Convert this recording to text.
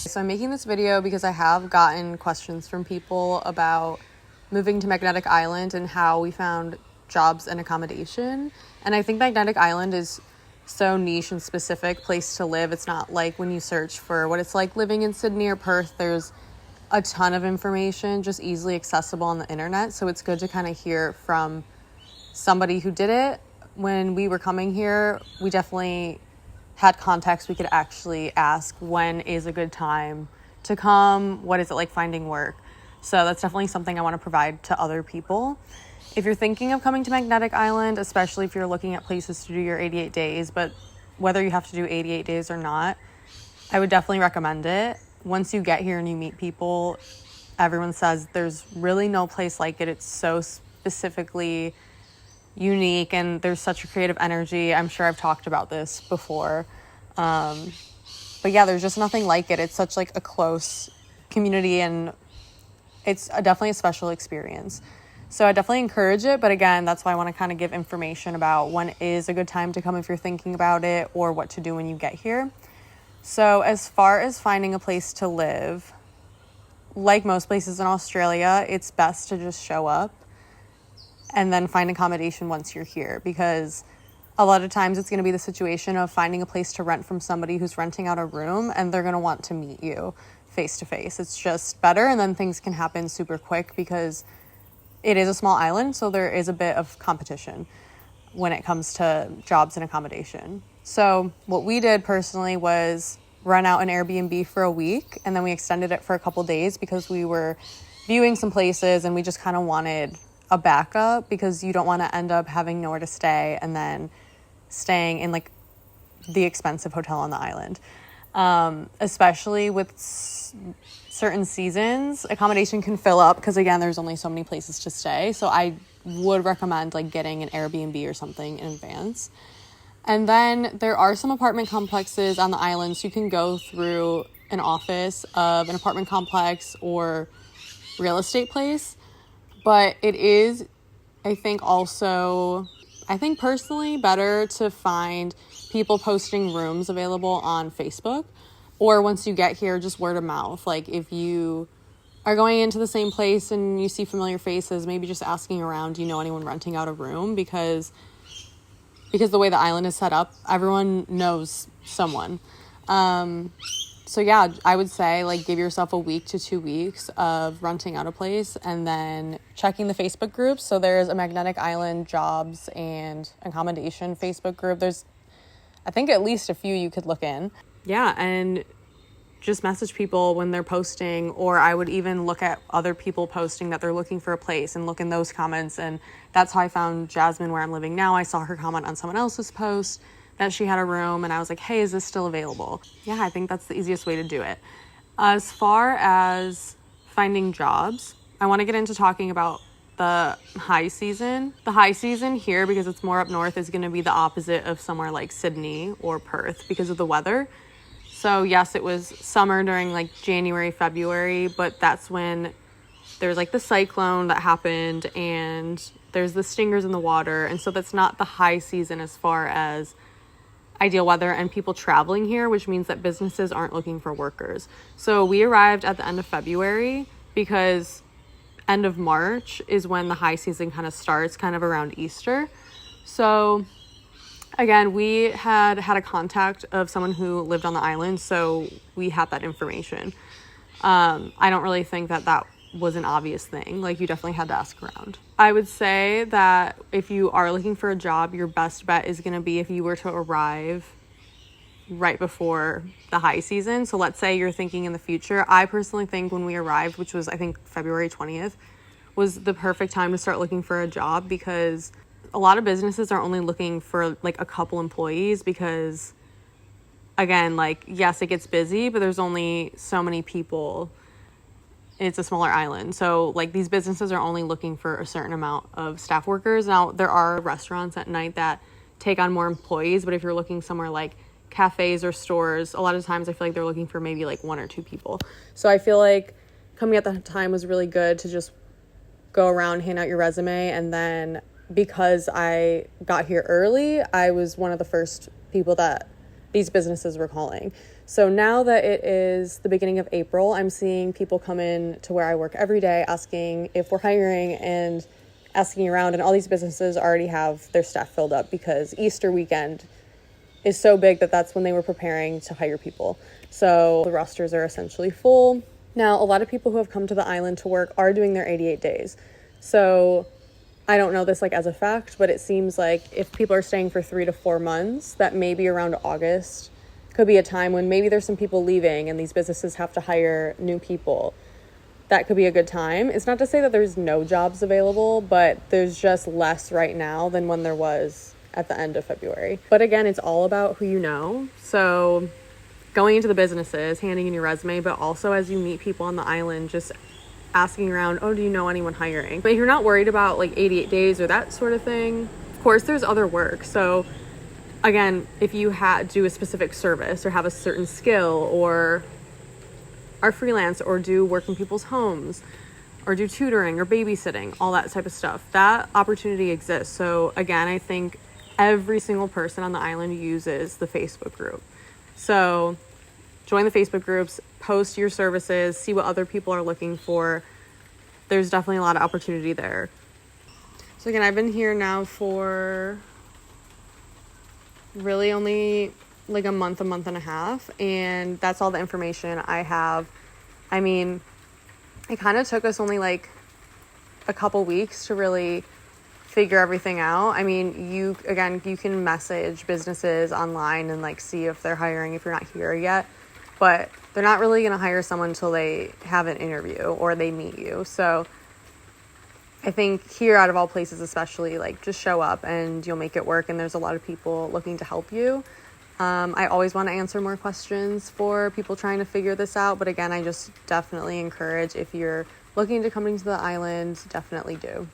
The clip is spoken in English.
So I'm making this video because I have gotten questions from people about moving to Magnetic Island and how we found jobs and accommodation. And I think Magnetic Island is so niche and specific place to live. It's not like when you search for what it's like living in Sydney or Perth, there's a ton of information just easily accessible on the internet. So it's good to kind of hear from somebody who did it. When we were coming here, we definitely had context. We could actually ask, when is a good time to come? What is it like finding work? So that's definitely something I want to provide to other people. If you're thinking of coming to Magnetic Island, especially if you're looking at places to do your 88 days, but whether you have to do 88 days or not, I would definitely recommend it. Once you get here and you meet people, everyone says there's really no place like it. It's so specifically unique and there's such a creative energy. I'm sure I've talked about this before. But yeah, there's just nothing like it. It's such like a close community and it's definitely a special experience. So I definitely encourage it. But again, that's why I want to kind of give information about when is a good time to come if you're thinking about it or what to do when you get here. So as far as finding a place to live, like most places in Australia, it's best to just show up and then find accommodation once you're here, because a lot of times it's going to be the situation of finding a place to rent from somebody who's renting out a room and they're going to want to meet you face to face. It's just better, and then things can happen super quick because it is a small island, so there is a bit of competition when it comes to jobs and accommodation. So what we did personally was rent out an Airbnb for a week, and then we extended it for a couple days because we were viewing some places and we just kind of wanted a backup, because you don't want to end up having nowhere to stay and then staying in like the expensive hotel on the island. Especially with certain seasons, accommodation can fill up because again, there's only so many places to stay. So I would recommend like getting an Airbnb or something in advance. And then there are some apartment complexes on the island, so you can go through an office of an apartment complex or real estate place. But it is, I think personally better to find people posting rooms available on Facebook, or once you get here, just word of mouth. Like if you are going into the same place and you see familiar faces, maybe just asking around, do you know anyone renting out a room? Because the way the island is set up, everyone knows someone. So yeah, I would say like give yourself a week to 2 weeks of renting out a place and then checking the Facebook groups. So there's a Magnetic Island jobs and accommodation Facebook group. There's, I think, at least a few you could look in. Yeah, and just message people when they're posting, or I would even look at other people posting that they're looking for a place and look in those comments. And that's how I found Jasmine where I'm living now. I saw her comment on someone else's post that she had a room, and I was like, hey, is this still available? Yeah, I think that's the easiest way to do it. As far as finding jobs, I want to get into talking about the high season. The high season here, because it's more up north, is going to be the opposite of somewhere like Sydney or Perth because of the weather. So yes, it was summer during like January, February, but that's when there's like the cyclone that happened and there's the stingers in the water. And so that's not the high season as far as ideal weather and people traveling here, which means that businesses aren't looking for workers. So we arrived at the end of February because end of March is when the high season kind of starts, kind of around Easter. So again, we had a contact of someone who lived on the island, so we had that information. I don't really think that was an obvious thing. Like, you definitely had to ask around. I would say that if you are looking for a job, your best bet is going to be if you were to arrive right before the high season. So let's say you're thinking in the future. I personally think when we arrived, which was I think February 20th, was the perfect time to start looking for a job, because a lot of businesses are only looking for like a couple employees because, again, like, yes, it gets busy, but there's only so many people. It's a smaller island. So like these businesses are only looking for a certain amount of staff workers. Now there are restaurants at night that take on more employees, but if you're looking somewhere like cafes or stores, a lot of times I feel like they're looking for maybe like 1 or 2 people. So I feel like coming at the time was really good to just go around, hand out your resume. And then because I got here early, I was one of the first people that these businesses were calling. So now that it is the beginning of April, I'm seeing people come in to where I work every day asking if we're hiring and asking around, and all these businesses already have their staff filled up because Easter weekend is so big that that's when they were preparing to hire people. So the rosters are essentially full. Now, a lot of people who have come to the island to work are doing their 88 days. So I don't know this like as a fact, but it seems like if people are staying for 3 to 4 months, that maybe around August could be a time when maybe there's some people leaving and these businesses have to hire new people. That could be a good time. It's not to say that there's no jobs available, but there's just less right now than when there was at the end of February. But again, it's all about who you know. So going into the businesses, handing in your resume, but also as you meet people on the island, just asking around, oh, do you know anyone hiring? But if you're not worried about like 88 days or that sort of thing, of course, there's other work. So again, if you do a specific service or have a certain skill or are freelance or do work in people's homes or do tutoring or babysitting, all that type of stuff, that opportunity exists. So again, I think every single person on the island uses the Facebook group. So join the Facebook groups, post your services, see what other people are looking for. There's definitely a lot of opportunity there. So again, I've been here now for really only like a month and a half, and that's all the information I have. I mean, it kind of took us only like a couple weeks to really figure everything out. I mean, you can message businesses online and like see if they're hiring if you're not here yet, but they're not really going to hire someone until they have an interview or they meet you. So I think here, out of all places especially, like just show up and you'll make it work, and there's a lot of people looking to help you. I always want to answer more questions for people trying to figure this out, but again, I just definitely encourage, if you're looking to come into the island, definitely do.